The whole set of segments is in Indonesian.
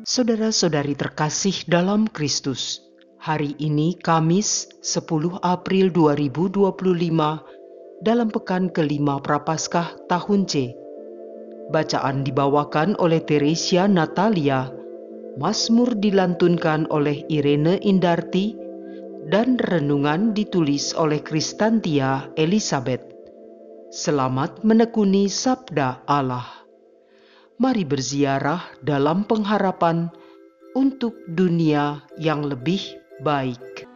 Saudara-saudari terkasih dalam Kristus, hari ini Kamis 10 April 2025 dalam pekan kelima Prapaskah tahun C. Bacaan dibawakan oleh Teresia Natalia, Mazmur dilantunkan oleh Irene Indarti, dan renungan ditulis oleh Kristantia Elizabeth. Selamat menekuni Sabda Allah. Mari berziarah dalam pengharapan untuk dunia yang lebih baik.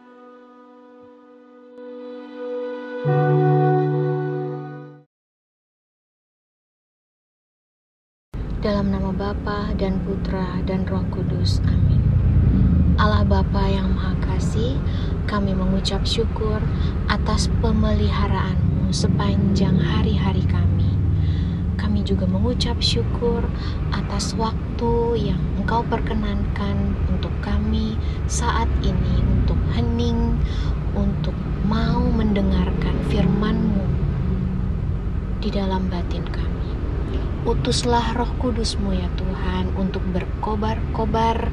Dalam nama Bapa dan Putra dan Roh Kudus. Amin. Allah Bapa yang Maha Kasih, kami mengucap syukur atas pemeliharaan-Mu sepanjang hari-hari kami. Kami juga mengucap syukur atas waktu yang Engkau perkenankan untuk kami saat ini, untuk hening, untuk mau mendengarkan firman-Mu di dalam batin kami. Utuslah Roh Kudus-Mu ya Tuhan untuk berkobar-kobar,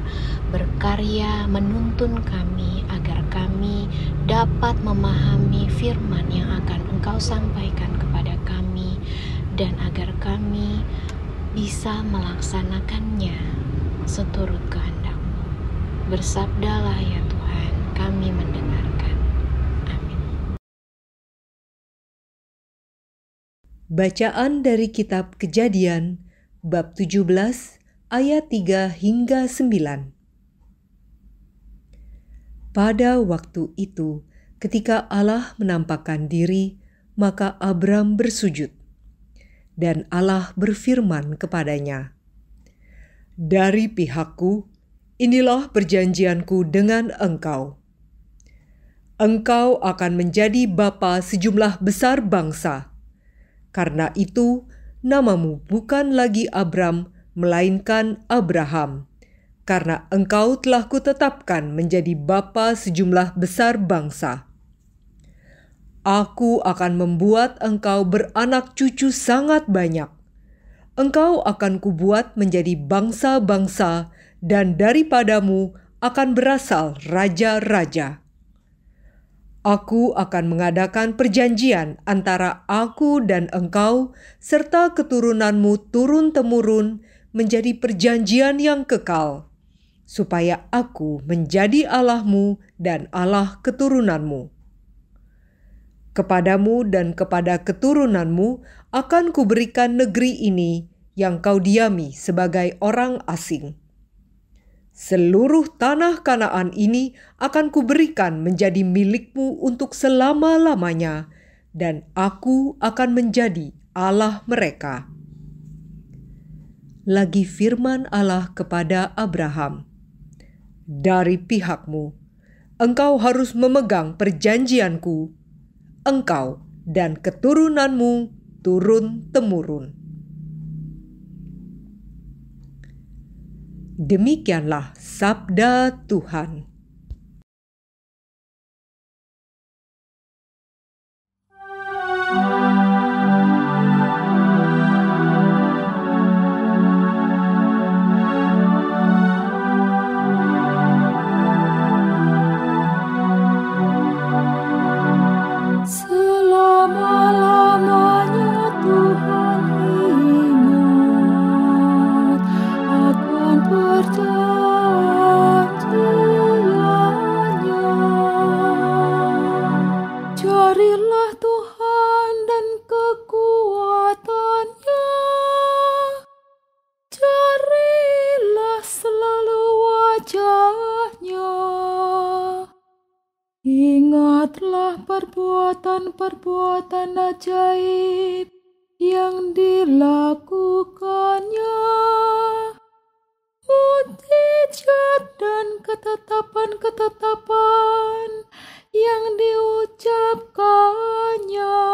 berkarya, menuntun kami agar kami dapat memahami firman yang akan Engkau sampaikan kepada kami dan agar kami bisa melaksanakannya seturut kehendak-Mu. Bersabdalah ya Tuhan, kami mendengarkan. Amin. Bacaan dari kitab Kejadian bab 17 ayat 3 hingga 9. Pada waktu itu, ketika Allah menampakkan diri, maka Abram bersujud. Dan Allah berfirman kepadanya, "Dari pihakku, inilah perjanjianku dengan engkau. Engkau akan menjadi bapa sejumlah besar bangsa. Karena itu, namamu bukan lagi Abram, melainkan Abraham, karena engkau telah kutetapkan menjadi bapa sejumlah besar bangsa. Aku akan membuat engkau beranak cucu sangat banyak. Engkau akan kubuat menjadi bangsa-bangsa, dan daripadamu akan berasal raja-raja. Aku akan mengadakan perjanjian antara aku dan engkau, serta keturunanmu turun-temurun menjadi perjanjian yang kekal, supaya aku menjadi Allahmu dan Allah keturunanmu. Kepadamu dan kepada keturunanmu akan kuberikan negeri ini yang kau diami sebagai orang asing. Seluruh tanah Kanaan ini akan kuberikan menjadi milikmu untuk selama-lamanya, dan aku akan menjadi Allah mereka." Lagi firman Allah kepada Abraham, "Dari pihakmu, engkau harus memegang perjanjianku, engkau dan keturunanmu turun-temurun." Demikianlah sabda Tuhan. Selama-lamanya Tuhan ingat akan perjanjiannya. Carilah Tuhan dan kekuatannya, carilah selalu wajahnya. Ingatlah perbuatan-perbuatan ajaib yang dilakukannya, mukjizat dan ketetapan-ketetapan yang diucapkannya.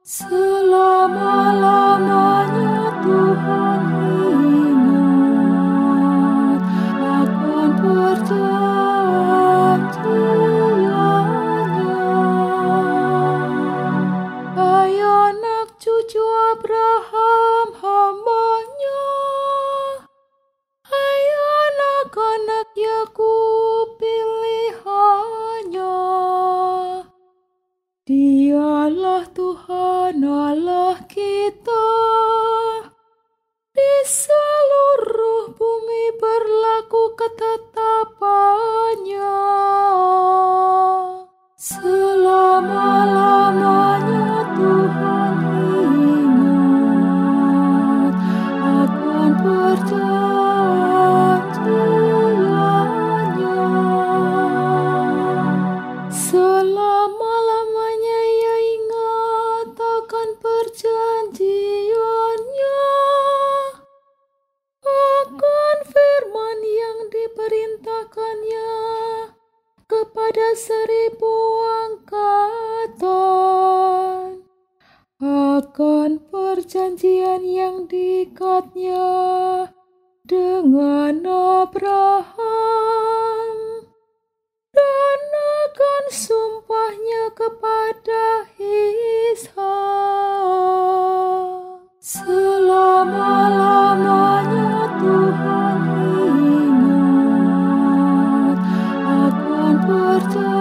Selama-lamanya Tuhan ingat akan perjanjiannya. Hai anak cucu Abraham hamba-Nya, Dialah Tuhan Allah kita. Di seluruh bumi berlaku ketetapannya. Selama-lamanya Tuhan ingat akan perjanjiannya. Selama-lamanya Ia ingat akan perjanjiannya, akan firman yang diperintahkannya kepada 1000 angkatan, akan perjanjian yang diikatnya dengan Abraham, dan akan sumpahnya kepada Ishak. Selama-lamanya Tuhan ingat akan perjanjiannya.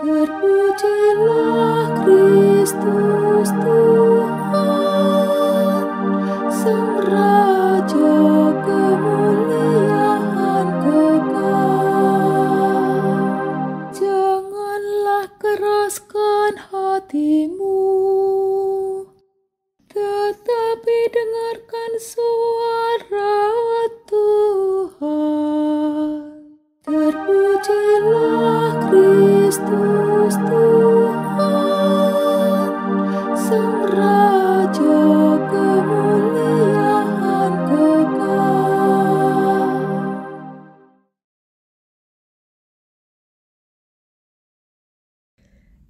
Terpujilah Kristus Tuhan, Sang Raja kemuliaan kekal. Janganlah keraskan hatimu, tetapi dengarkan suara Tuhan. Terpujilah Kristus Tuhan, Sang Raja kemuliaan kekal.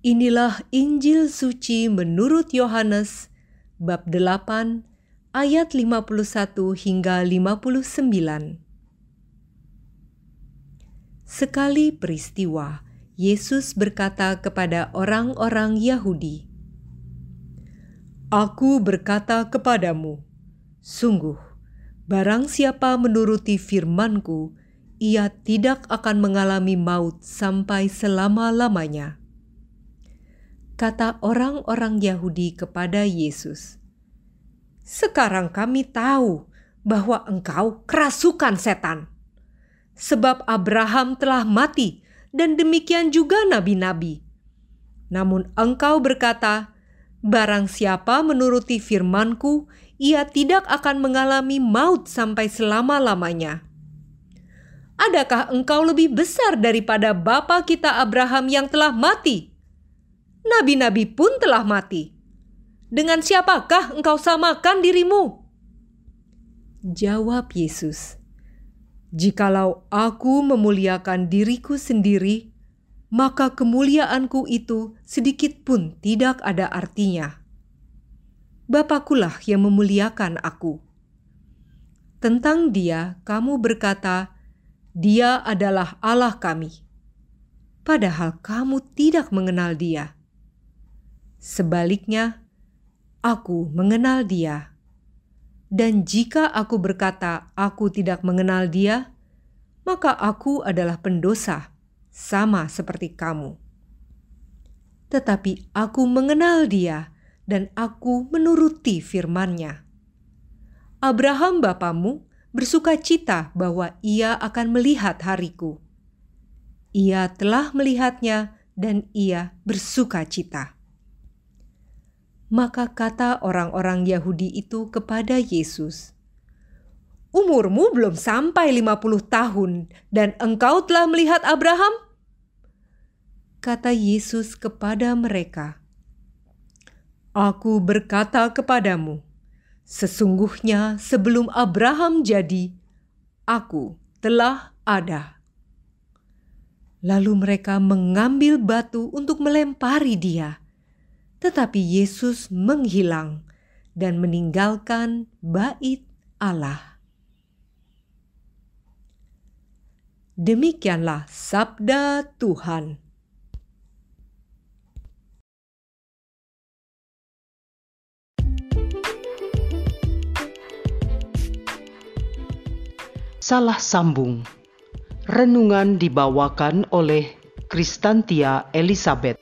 Inilah Injil suci menurut Yohanes bab 8 ayat 51 hingga 59. Sekali peristiwa, Yesus berkata kepada orang-orang Yahudi, "Aku berkata kepadamu, sungguh, barang siapa menuruti firman-Ku, ia tidak akan mengalami maut sampai selama-lamanya." Kata orang-orang Yahudi kepada Yesus, "Sekarang kami tahu bahwa Engkau kerasukan setan. Sebab Abraham telah mati dan demikian juga nabi-nabi. Namun Engkau berkata, barang siapa menuruti firman-Ku, ia tidak akan mengalami maut sampai selama-lamanya. Adakah Engkau lebih besar daripada bapa kita Abraham yang telah mati? Nabi-nabi pun telah mati. Dengan siapakah Engkau samakan dirimu?" Jawab Yesus, "Jikalau aku memuliakan diriku sendiri, maka kemuliaanku itu sedikit pun tidak ada artinya. Bapakulah yang memuliakan aku. Tentang Dia kamu berkata, Dia adalah Allah kami. Padahal kamu tidak mengenal Dia. Sebaliknya, aku mengenal Dia. Dan jika aku berkata aku tidak mengenal Dia, maka aku adalah pendosa, sama seperti kamu. Tetapi aku mengenal Dia, dan aku menuruti firman-Nya. Abraham bapamu bersuka cita bahwa ia akan melihat hariku. Ia telah melihatnya, dan ia bersuka cita." Maka kata orang-orang Yahudi itu kepada Yesus, "Umurmu belum sampai 50 tahun dan engkau telah melihat Abraham?" Kata Yesus kepada mereka, "Aku berkata kepadamu, sesungguhnya sebelum Abraham jadi, aku telah ada." Lalu mereka mengambil batu untuk melempari Dia. Tetapi Yesus menghilang dan meninggalkan bait Allah. Demikianlah sabda Tuhan. Salah sambung. Renungan dibawakan oleh Kristantia Elizabeth.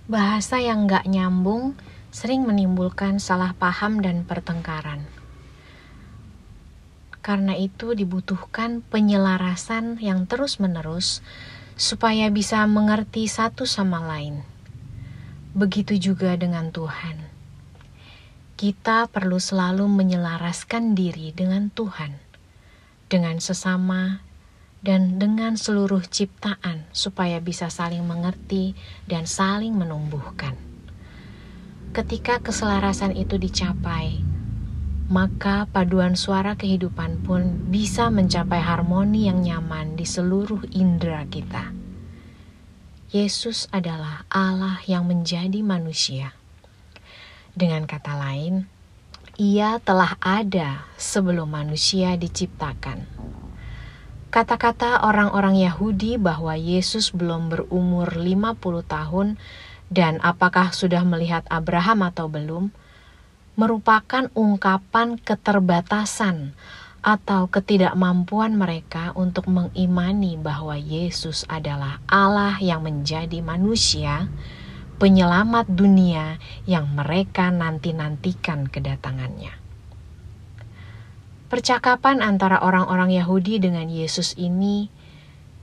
Bahasa yang gak nyambung sering menimbulkan salah paham dan pertengkaran. Karena itu dibutuhkan penyelarasan yang terus-menerus supaya bisa mengerti satu sama lain. Begitu juga dengan Tuhan. Kita perlu selalu menyelaraskan diri dengan Tuhan, dengan sesama, dan dengan seluruh ciptaan supaya bisa saling mengerti dan saling menumbuhkan. Ketika keselarasan itu dicapai, maka paduan suara kehidupan pun bisa mencapai harmoni yang nyaman di seluruh indera kita. Yesus adalah Allah yang menjadi manusia. Dengan kata lain, Ia telah ada sebelum manusia diciptakan. Kata-kata orang-orang Yahudi bahwa Yesus belum berumur 50 tahun dan apakah sudah melihat Abraham atau belum, merupakan ungkapan keterbatasan atau ketidakmampuan mereka untuk mengimani bahwa Yesus adalah Allah yang menjadi manusia, penyelamat dunia yang mereka nanti-nantikan kedatangannya. Percakapan antara orang-orang Yahudi dengan Yesus ini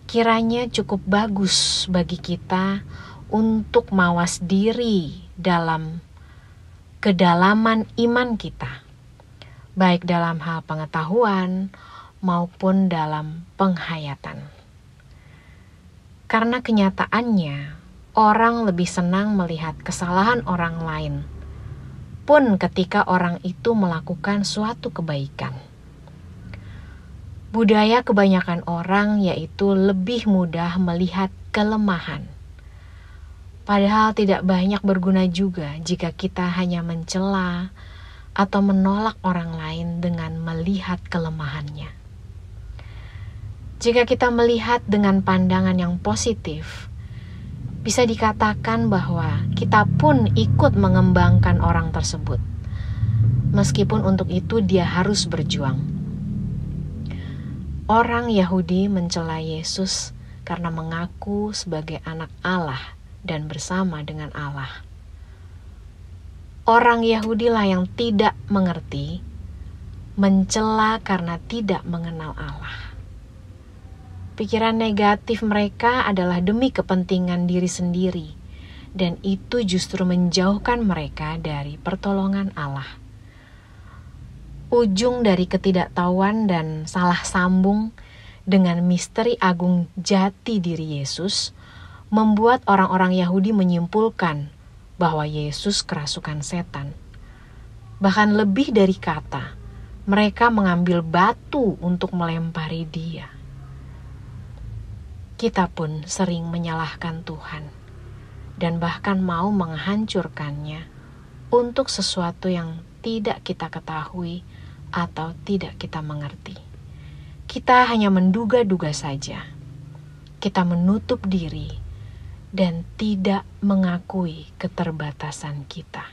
kiranya cukup bagus bagi kita untuk mawas diri dalam kedalaman iman kita, baik dalam hal pengetahuan maupun dalam penghayatan. Karena kenyataannya, orang lebih senang melihat kesalahan orang lain, pun ketika orang itu melakukan suatu kebaikan. Budaya kebanyakan orang yaitu lebih mudah melihat kelemahan. Padahal tidak banyak berguna juga jika kita hanya mencela atau menolak orang lain dengan melihat kelemahannya. Jika kita melihat dengan pandangan yang positif, bisa dikatakan bahwa kita pun ikut mengembangkan orang tersebut, meskipun untuk itu dia harus berjuang. Orang Yahudi mencela Yesus karena mengaku sebagai anak Allah dan bersama dengan Allah. Orang Yahudilah yang tidak mengerti, mencela karena tidak mengenal Allah. Pikiran negatif mereka adalah demi kepentingan diri sendiri, dan itu justru menjauhkan mereka dari pertolongan Allah. Ujung dari ketidaktahuan dan salah sambung dengan misteri agung jati diri Yesus membuat orang-orang Yahudi menyimpulkan bahwa Yesus kerasukan setan. Bahkan lebih dari kata, mereka mengambil batu untuk melempari dia. Kita pun sering menyalahkan Tuhan dan bahkan mau menghancurkannya untuk sesuatu yang tidak kita ketahui atau tidak kita mengerti. Kita hanya menduga-duga saja. Kita menutup diri dan tidak mengakui keterbatasan kita.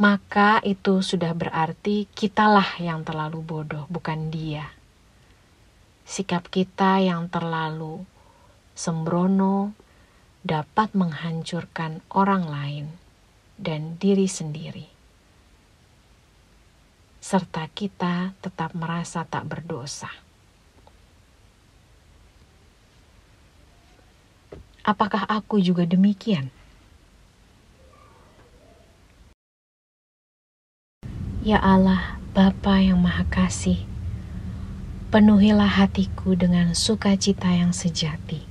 Maka itu sudah berarti kitalah yang terlalu bodoh, bukan dia. Sikap kita yang terlalu sembrono dapat menghancurkan orang lain dan diri sendiri. Serta kita tetap merasa tak berdosa. Apakah aku juga demikian? Ya Allah, Bapa yang Maha Kasih, penuhilah hatiku dengan sukacita yang sejati,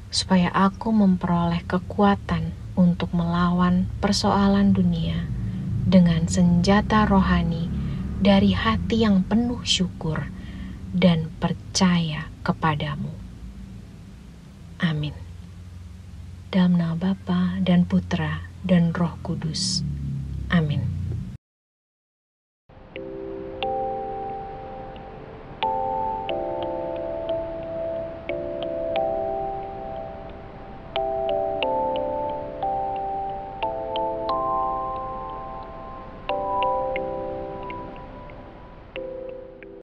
supaya aku memperoleh kekuatan untuk melawan persoalan dunia dengan senjata rohani dari hati yang penuh syukur dan percaya kepadamu. Amin. Dalam nama Bapa dan Putra dan Roh Kudus.